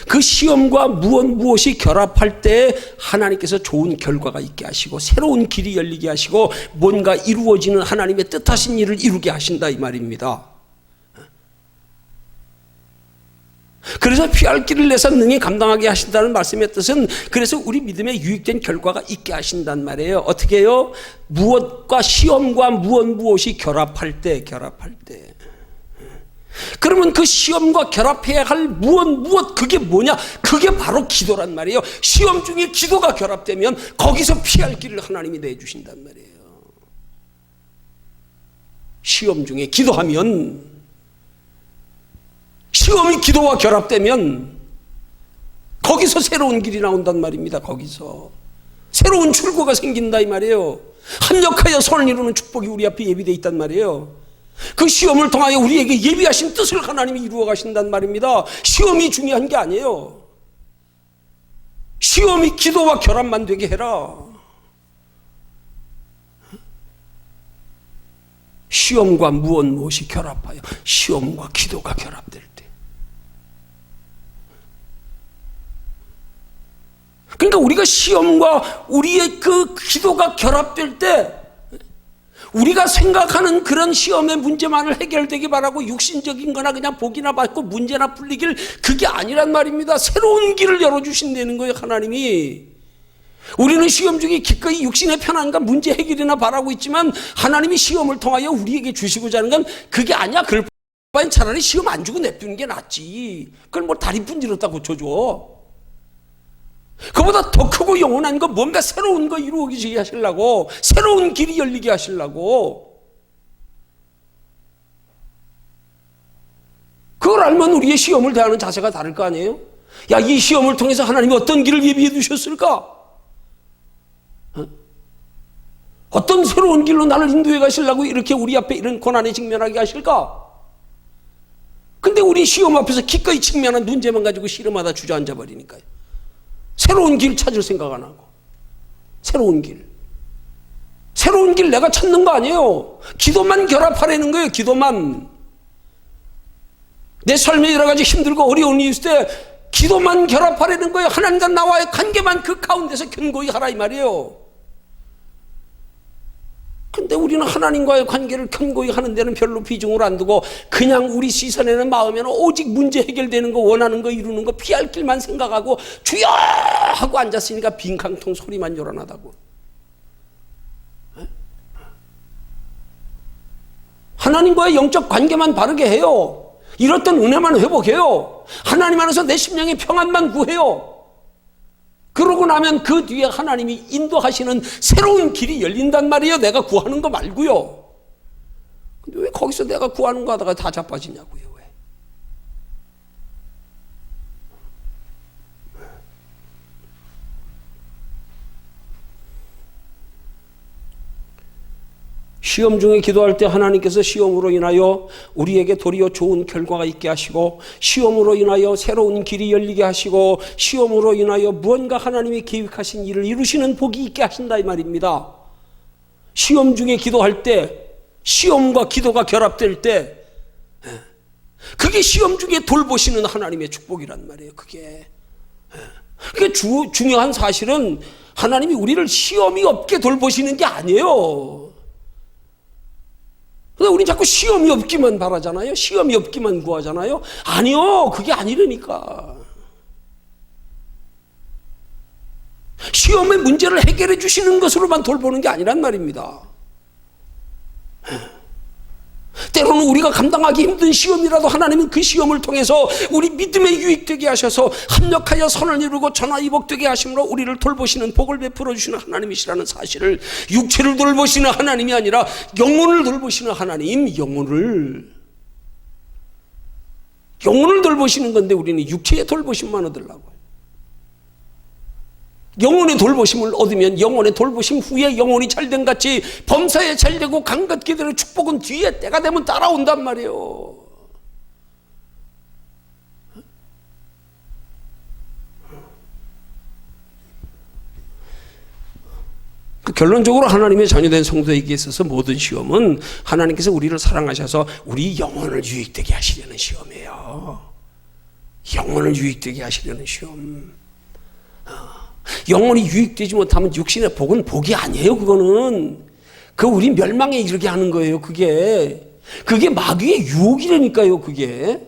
그 시험과 무엇이 결합할 때 하나님께서 좋은 결과가 있게 하시고 새로운 길이 열리게 하시고 뭔가 이루어지는 하나님의 뜻하신 일을 이루게 하신다 이 말입니다. 그래서 피할 길을 내서 능히 감당하게 하신다는 말씀의 뜻은, 그래서 우리 믿음에 유익된 결과가 있게 하신단 말이에요. 어떻게 해요? 무엇과 시험과 무엇이 결합할 때. 그러면 그 시험과 결합해야 할 무엇 그게 뭐냐? 그게 바로 기도란 말이에요. 시험 중에 기도가 결합되면 거기서 피할 길을 하나님이 내주신단 말이에요. 시험 중에 기도하면, 시험이 기도와 결합되면 거기서 새로운 길이 나온단 말입니다. 거기서 새로운 출구가 생긴다 이 말이에요. 합력하여 선을 이루는 축복이 우리 앞에 예비되어 있단 말이에요. 그 시험을 통하여 우리에게 예비하신 뜻을 하나님이 이루어 가신단 말입니다. 시험이 중요한 게 아니에요. 시험이 기도와 결합만 되게 해라. 시험과 무엇이 결합하여, 시험과 기도가 결합될 때. 그러니까 우리가 시험과 우리의 그 기도가 결합될 때 우리가 생각하는 그런 시험의 문제만을 해결되기 바라고 육신적인 거나 그냥 복이나 받고 문제나 풀리길, 그게 아니란 말입니다. 새로운 길을 열어주신다는 거예요, 하나님이. 우리는 시험 중에 기꺼이 육신의 편안과 문제 해결이나 바라고 있지만 하나님이 시험을 통하여 우리에게 주시고자 하는 건 그게 아니야. 그럴 바엔 차라리 시험 안 주고 냅두는 게 낫지. 그걸 뭐 다리 분질렀다 고쳐줘. 그보다 더 크고 영원한 거, 뭔가 새로운 거 이루어지게 하시려고, 새로운 길이 열리게 하시려고. 그걸 알면 우리의 시험을 대하는 자세가 다를 거 아니에요? 야, 이 시험을 통해서 하나님이 어떤 길을 예비해 두셨을까? 어떤 새로운 길로 나를 인도해 가시려고 이렇게 우리 앞에 이런 고난에 직면하게 하실까? 근데 우리 시험 앞에서 기꺼이 직면한 문제만 가지고 씨름하다 주저앉아 버리니까요. 새로운 길 찾을 생각 안 하고. 새로운 길 내가 찾는 거 아니에요. 기도만 결합하라는 거예요. 기도만. 내 삶에 여러 가지 힘들고 어려운 일이 있을 때 기도만 결합하라는 거예요. 하나님과 나와의 관계만 그 가운데서 견고히 하라 이 말이에요. 근데 우리는 하나님과의 관계를 견고히 하는 데는 별로 비중을 안 두고 그냥 우리 시선에는 마음에는 오직 문제 해결되는 거, 원하는 거, 이루는 거, 피할 길만 생각하고 주여 하고 앉았으니까 빈강통 소리만 요란하다고. 하나님과의 영적 관계만 바르게 해요. 잃었던 은혜만 회복해요. 하나님 안에서 내 심령의 평안만 구해요. 그러고 나면 그 뒤에 하나님이 인도하시는 새로운 길이 열린단 말이에요. 내가 구하는 거 말고요. 근데 왜 거기서 내가 구하는 거 하다가 다 자빠지냐고요. 왜? 시험 중에 기도할 때 하나님께서 시험으로 인하여 우리에게 도리어 좋은 결과가 있게 하시고, 시험으로 인하여 새로운 길이 열리게 하시고, 시험으로 인하여 무언가 하나님이 계획하신 일을 이루시는 복이 있게 하신다 이 말입니다. 시험 중에 기도할 때, 시험과 기도가 결합될 때, 그게 시험 중에 돌보시는 하나님의 축복이란 말이에요. 그게 중요한 사실은 하나님이 우리를 시험이 없게 돌보시는 게 아니에요. 근데 우리 자꾸 시험이 없기만 바라잖아요. 시험이 없기만 구하잖아요. 아니요, 그게 아니라니까. 시험의 문제를 해결해 주시는 것으로만 돌보는 게 아니란 말입니다. 때로는 우리가 감당하기 힘든 시험이라도 하나님은 그 시험을 통해서 우리 믿음에 유익되게 하셔서 합력하여 선을 이루고 전화위복되게 하심으로 우리를 돌보시는 복을 베풀어 주시는 하나님이시라는 사실을, 육체를 돌보시는 하나님이 아니라 영혼을 돌보시는 하나님, 영혼을 돌보시는 건데 우리는 육체의 돌보심만 얻으려고. 영혼의 돌보심을 얻으면 영혼의 돌보심 후에 영혼이 잘된 같이 범사에 잘되고 강같게 되는 축복은 뒤에 때가 되면 따라온단 말이에요. 결론적으로 하나님의 자녀된 성도에게 있어서 모든 시험은 하나님께서 우리를 사랑하셔서 우리 영혼을 유익되게 하시려는 시험이에요. 영혼을 유익되게 하시려는 시험. 영혼이 유익되지 못하면 육신의 복은 복이 아니에요. 그거는 우리 멸망에 이르게 하는 거예요. 그게 마귀의 유혹이라니까요. 그게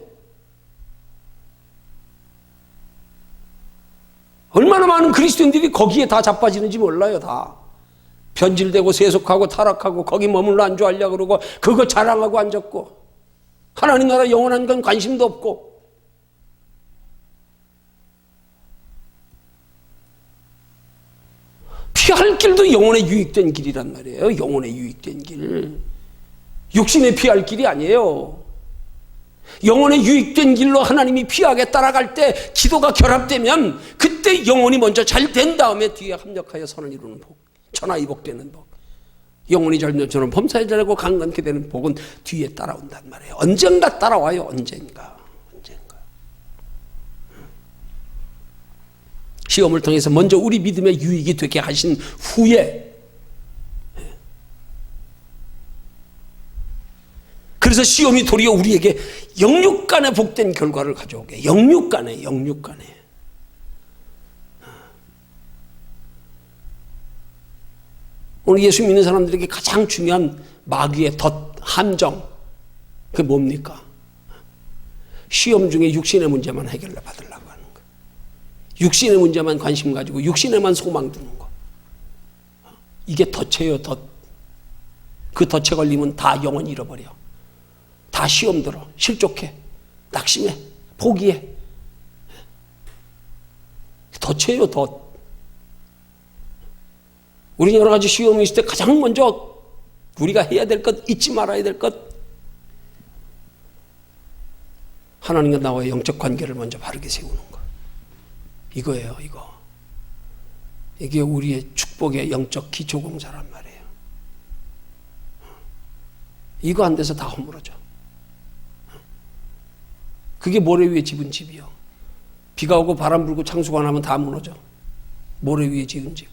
얼마나 많은 그리스도인들이 거기에 다 자빠지는지 몰라요. 다 변질되고 세속하고 타락하고 거기 머물러 안주하려고 그러고 그거 자랑하고 앉았고, 하나님 나라 영원한 건 관심도 없고. 피할 길도 영혼에 유익된 길이란 말이에요. 영혼에 유익된 길. 육신에 피할 길이 아니에요. 영혼에 유익된 길로 하나님이 피하게 따라갈 때 기도가 결합되면 그때 영혼이 먼저 잘 된 다음에 뒤에 합력하여 선을 이루는 복, 천하이복되는 복, 영혼이 잘되면 저는 범사에 잘하고 강건케 되는 복은 뒤에 따라온단 말이에요. 언젠가 따라와요. 언젠가. 시험을 통해서 먼저 우리 믿음에 유익이 되게 하신 후에, 그래서 시험이 도리어 우리에게 영육간에 복된 결과를 가져오게. 영육간에. 오늘 예수 믿는 사람들에게 가장 중요한 마귀의 함정, 그게 뭡니까? 시험 중에 육신의 문제만 해결을 받으려고 하는 거, 육신의 문제만 관심 가지고 육신에만 소망 두는 거. 이게 덫이에요. 그 덫에 걸리면 다 영혼 잃어버려. 다 시험 들어, 실족해, 낙심해, 포기해. 덫이에요. 덫. 우리 여러 가지 시험이 있을 때 가장 먼저 우리가 해야 될 것, 잊지 말아야 될 것, 하나님과 나와의 영적 관계를 먼저 바르게 세우는 것. 이거예요. 이게 우리의 축복의 영적 기초공사란 말이에요. 이거 안 돼서 다 허물어져. 그게 모래 위에 집은 집이요. 비가 오고 바람 불고 창수가 나면 다 무너져. 모래 위에 지은 집.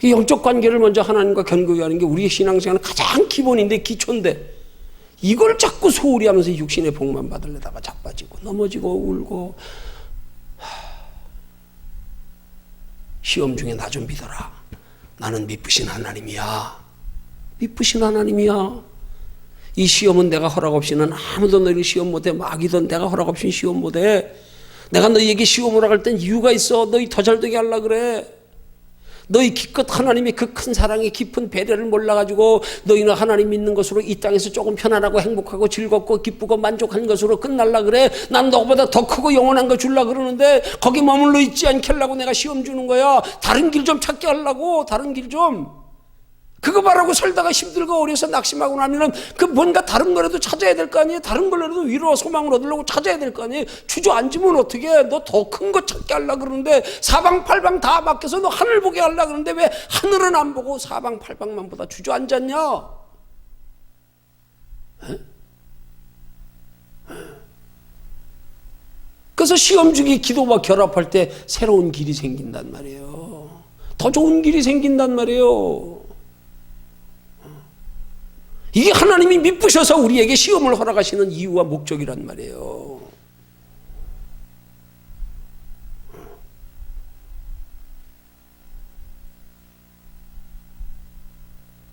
이 영적 관계를 먼저 하나님과 견고히 하는 게 우리의 신앙생활은 가장 기본인데, 기초인데, 이걸 자꾸 소홀히 하면서 육신의 복만 받으려다가 자빠지고 넘어지고 울고. 시험 중에 나 좀 믿어라. 나는 미쁘신 하나님이야. 미쁘신 하나님이야. 이 시험은 내가 허락 없이는 아무도 너희를 시험 못해. 마귀든 내가 허락 없이는 시험 못해. 내가 너희에게 시험을 할 땐 이유가 있어. 너희 더 잘되게 하려고 그래. 너희 기껏 하나님의 그 큰 사랑의 깊은 배려를 몰라가지고 너희는 하나님 믿는 것으로 이 땅에서 조금 편안하고 행복하고 즐겁고 기쁘고 만족한 것으로 끝날라 그래. 난 너보다 더 크고 영원한 거 주려고 그러는데 거기 머물러 있지 않게 하려고 내가 시험 주는 거야. 다른 길 좀 찾게 하려고. 다른 길 좀. 그거 바라고 살다가 힘들고 어려서 낙심하고 나면은 그 뭔가 다른 거라도 찾아야 될 거 아니에요. 다른 거라도 위로와 소망을 얻으려고 찾아야 될 거 아니에요. 주저앉으면 어떻게 해. 너 더 큰 거 찾게 하려고 그러는데 사방팔방 다 막혀서 너 하늘 보게 하려고 그러는데 왜 하늘은 안 보고 사방팔방만 보다 주저앉았냐. 그래서 시험 중에 기도와 결합할 때 새로운 길이 생긴단 말이에요. 더 좋은 길이 생긴단 말이에요. 이게 하나님이 미쁘셔서 우리에게 시험을 허락하시는 이유와 목적이란 말이에요.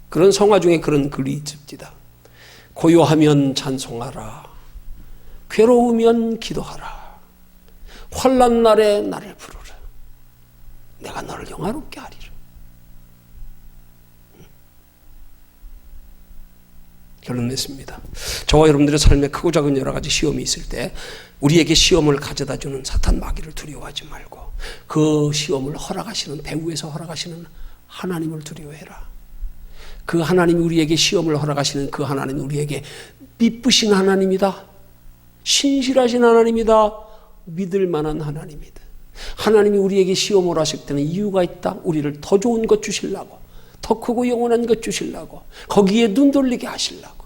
그런 성화 중에 그런 글이 있습니다. 고요하면 찬송하라. 괴로우면 기도하라. 환난 날에 나를 부르라. 내가 너를 영화롭게 하리라. 결론 냈습니다. 저와 여러분들의 삶에 크고 작은 여러 가지 시험이 있을 때 우리에게 시험을 가져다 주는 사탄 마귀를 두려워하지 말고 그 시험을 허락하시는, 배후에서 허락하시는 하나님을 두려워해라. 그 하나님이 우리에게 시험을 허락하시는 그 하나님이 우리에게 미쁘신 하나님이다. 신실하신 하나님이다. 믿을 만한 하나님이다. 하나님이 우리에게 시험을 하실 때는 이유가 있다. 우리를 더 좋은 것 주시려고, 더 크고 영원한 것 주시려고, 거기에 눈 돌리게 하시려고.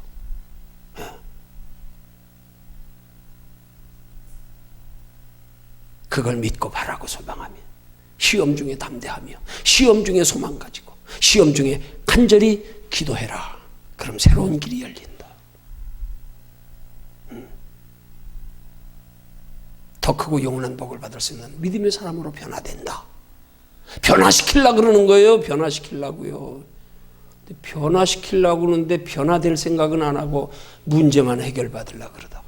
그걸 믿고 바라고 소망하며, 시험 중에 담대하며, 시험 중에 소망 가지고, 시험 중에 간절히 기도해라. 그럼 새로운 길이 열린다. 더 크고 영원한 복을 받을 수 있는 믿음의 사람으로 변화된다. 변화시키려고 그러는 거예요. 변화시키려고요. 변화시키려고 그러는데 변화될 생각은 안 하고 문제만 해결받으려고 그러다가.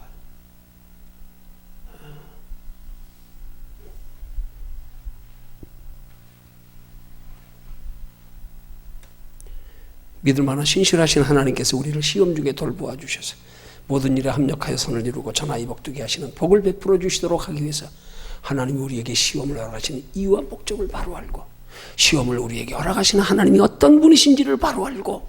믿을 만한 신실하신 하나님께서 우리를 시험 중에 돌보아 주셔서 모든 일에 합력하여 선을 이루고 전하이 복되게 하시는 복을 베풀어 주시도록 하기 위해서 하나님이 우리에게 시험을 허락하시는 이유와 목적을 바로 알고, 시험을 우리에게 허락하시는 하나님이 어떤 분이신지를 바로 알고,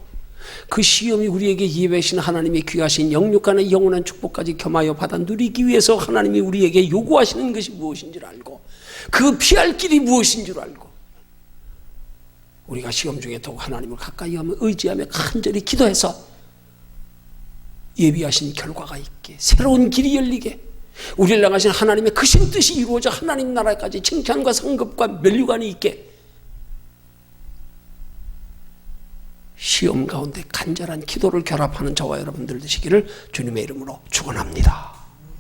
그 시험이 우리에게 예배하신 하나님의 귀하신 영육간의 영원한 축복까지 겸하여 받아 누리기 위해서 하나님이 우리에게 요구하시는 것이 무엇인지를 알고, 그 피할 길이 무엇인지를 알고, 우리가 시험 중에 더욱 하나님을 가까이 하며 의지하며 간절히 기도해서 예비하신 결과가 있게, 새로운 길이 열리게, 우리를 향하신 하나님의 크신 뜻이 이루어져 하나님 나라까지 칭찬과 상급과 면류관이 있게, 시험 가운데 간절한 기도를 결합하는 저와 여러분들 되시기를 주님의 이름으로 축원합니다.